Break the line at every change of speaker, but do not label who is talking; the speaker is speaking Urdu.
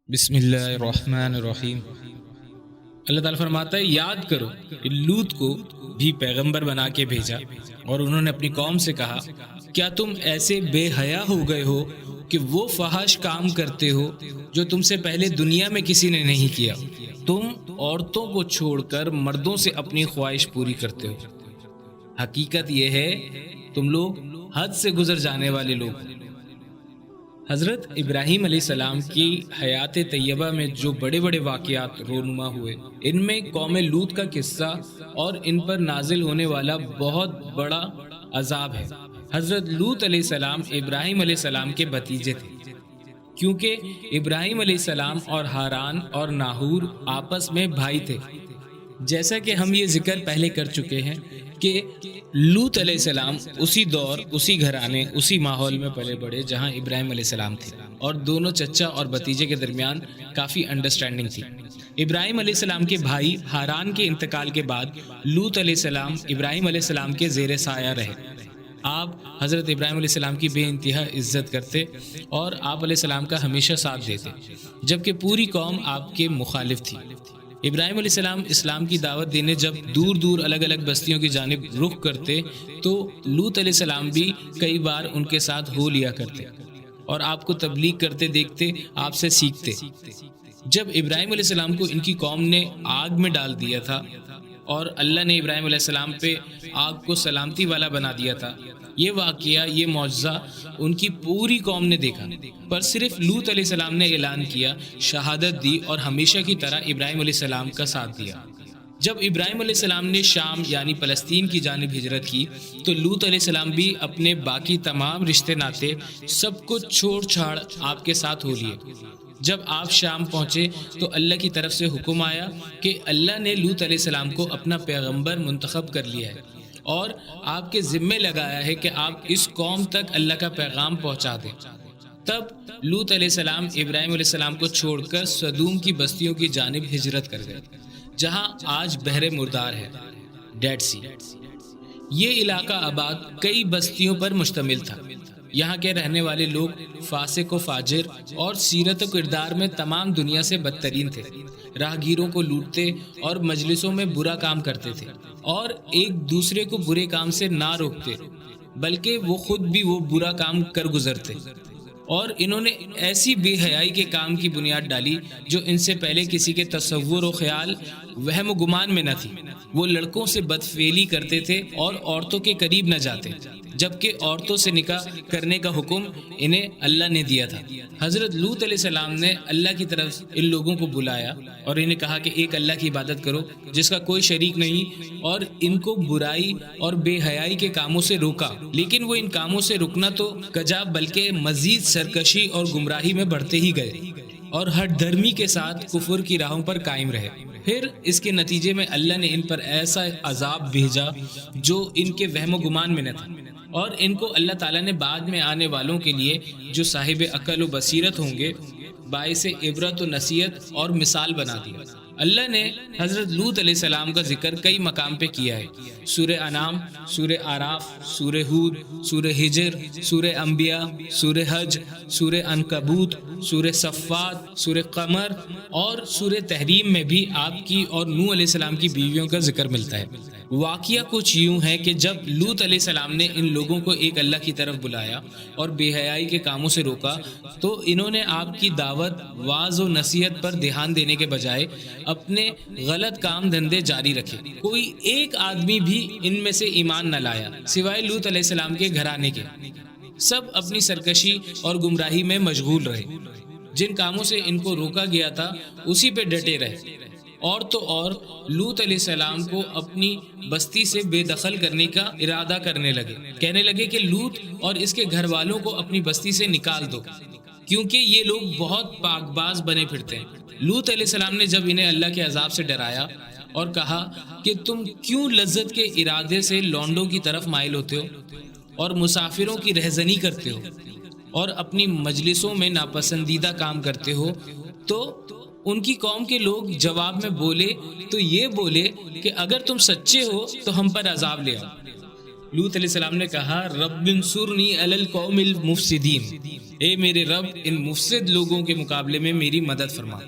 بسم اللہ الرحمن الرحیم۔ اللہ تعالیٰ فرماتا ہے یاد کرو کہ لوط کو بھی پیغمبر بنا کے بھیجا اور انہوں نے اپنی قوم سے کہا کیا تم ایسے بے حیا ہو گئے ہو کہ وہ فحش کام کرتے ہو جو تم سے پہلے دنیا میں کسی نے نہیں کیا؟ تم عورتوں کو چھوڑ کر مردوں سے اپنی خواہش پوری کرتے ہو۔ حقیقت یہ ہے تم لوگ حد سے گزر جانے والے لوگ۔ حضرت ابراہیم علیہ السلام کی حیات طیبہ میں جو بڑے بڑے واقعات رونما ہوئے، ان میں قوم لوط کا قصہ اور ان پر نازل ہونے والا بہت بڑا عذاب ہے۔ حضرت لوط علیہ السلام ابراہیم علیہ السلام کے بھتیجے تھے، کیونکہ ابراہیم علیہ السلام اور ہاران اور ناہور آپس میں بھائی تھے۔ جیسا کہ ہم یہ ذکر پہلے کر چکے ہیں کہ لوط علیہ السلام اسی دور، اسی گھرانے، اسی ماحول میں پلے بڑھے جہاں ابراہیم علیہ السلام تھے، اور دونوں چچا اور بھتیجے کے درمیان کافی انڈرسٹینڈنگ تھی۔ ابراہیم علیہ السلام کے بھائی ہاران کے انتقال کے بعد لوط علیہ السلام ابراہیم علیہ السلام کے زیر سایہ رہے۔ آپ حضرت ابراہیم علیہ السلام کی بے انتہا عزت کرتے اور آپ علیہ السلام کا ہمیشہ ساتھ دیتے، جبکہ پوری قوم آپ کے مخالف تھی۔ ابراہیم علیہ السلام اسلام کی دعوت دینے جب دور دور الگ الگ بستیوں کی جانب رخ کرتے تو لوط علیہ السلام بھی کئی بار ان کے ساتھ ہو لیا کرتے اور آپ کو تبلیغ کرتے دیکھتے آپ سے سیکھتے۔ جب ابراہیم علیہ السلام کو ان کی قوم نے آگ میں ڈال دیا تھا اور اللہ نے ابراہیم علیہ السلام پہ آگ کو سلامتی والا بنا دیا تھا، یہ واقعہ، یہ معجزہ ان کی پوری قوم نے دیکھا، پر صرف لوط علیہ السلام نے اعلان کیا، شہادت دی اور ہمیشہ کی طرح ابراہیم علیہ السلام کا ساتھ دیا۔ جب ابراہیم علیہ السلام نے شام یعنی فلسطین کی جانب ہجرت کی تو لوط علیہ السلام بھی اپنے باقی تمام رشتے ناتے سب کو چھوڑ چھاڑ آپ کے ساتھ ہو لیے۔ جب آپ شام پہنچے تو اللہ کی طرف سے حکم آیا کہ اللہ نے لوط علیہ السلام کو اپنا پیغمبر منتخب کر لیا ہے اور آپ کے ذمے لگایا ہے کہ آپ اس قوم تک اللہ کا پیغام پہنچا دیں۔ تب لوط علیہ السلام ابراہیم علیہ السلام کو چھوڑ کر سدوم کی بستیوں کی جانب ہجرت کر گئے، جہاں آج بحر مردار ہے، ڈیڈ سی۔ یہ علاقہ آباد کئی بستیوں پر مشتمل تھا۔ یہاں کے رہنے والے لوگ فاسق و فاجر اور سیرت و کردار میں تمام دنیا سے بدترین تھے۔ راہگیروں کو لوٹتے اور مجلسوں میں برا کام کرتے تھے اور ایک دوسرے کو برے کام سے نہ روکتے، بلکہ وہ خود بھی وہ برا کام کر گزرتے۔ اور انہوں نے ایسی بے حیائی کے کام کی بنیاد ڈالی جو ان سے پہلے کسی کے تصور و خیال، وہم و گمان میں نہ تھی۔ وہ لڑکوں سے بدفعلی کرتے تھے اور عورتوں کے قریب نہ جاتے، جبکہ عورتوں سے نکاح کرنے کا حکم انہیں اللہ نے دیا تھا۔ حضرت لوط علیہ السلام نے اللہ کی طرف ان لوگوں کو بلایا اور انہیں کہا کہ ایک اللہ کی عبادت کرو جس کا کوئی شریک نہیں، اور ان کو برائی اور بے حیائی کے کاموں سے روکا، لیکن وہ ان کاموں سے رکنا تو کجا بلکہ مزید سرکشی اور گمراہی میں بڑھتے ہی گئے اور ہٹ دھرمی کے ساتھ کفر کی راہوں پر قائم رہے۔ پھر اس کے نتیجے میں اللہ نے ان پر ایسا عذاب بھیجا جو ان کے وہم و گمان میں نہ تھا، اور ان کو اللہ تعالیٰ نے بعد میں آنے والوں کے لیے جو صاحب عقل و بصیرت ہوں گے باعث عبرت و نصیحت اور مثال بنا دیا۔ اللہ نے حضرت لوط علیہ السلام کا ذکر کئی مقام پہ کیا ہے۔ سورہ انعام، سورہ اعراف، سورہ ہود، سورہ ہجر، سورہ انبیاء، سورہ حج، سورہ عنکبوت، سورہ صفات، سورہ قمر اور سورہ تحریم میں بھی آپ کی اور نوح علیہ السلام کی بیویوں کا ذکر ملتا ہے۔ واقعہ کچھ یوں ہے کہ جب لوط علیہ السلام نے ان لوگوں کو ایک اللہ کی طرف بلایا اور بے حیائی کے کاموں سے روکا تو انہوں نے آپ کی دعوت، واعظ و نصیحت پر دھیان دینے کے بجائے اپنے غلط کام دھندے جاری رکھے۔ کوئی ایک آدمی بھی ان میں سے ایمان نہ لایا سوائے لوط علیہ السلام کے گھرانے کے۔ سب اپنی سرکشی اور گمراہی میں مشغول رہے۔ جن کاموں سے ان کو روکا گیا تھا اسی پہ ڈٹے رہے، اور تو اور لوط علیہ السلام کو اپنی بستی سے بے دخل کرنے کا ارادہ کرنے لگے، کہنے لگے کہ لوط اور اس کے گھر والوں کو اپنی بستی سے نکال دو، کیونکہ یہ لوگ بہت پاک باز بنے پھرتے ہیں۔ لوط علیہ السلام نے جب انہیں اللہ کے عذاب سے ڈرایا اور کہا کہ تم کیوں لذت کے ارادے سے لونڈوں کی طرف مائل ہوتے ہو اور مسافروں کی رہزنی کرتے ہو اور اپنی مجلسوں میں ناپسندیدہ کام کرتے ہو، تو ان کی قوم کے لوگ جواب میں بولے تو یہ بولے کہ اگر تم سچے ہو تو ہم پر عذاب لے آؤ۔ لوط علیہ السلام نے کہا رب انصرنی علی القوم المفسدین، اے میرے رب ان مفسد لوگوں کے مقابلے میں میری مدد فرما۔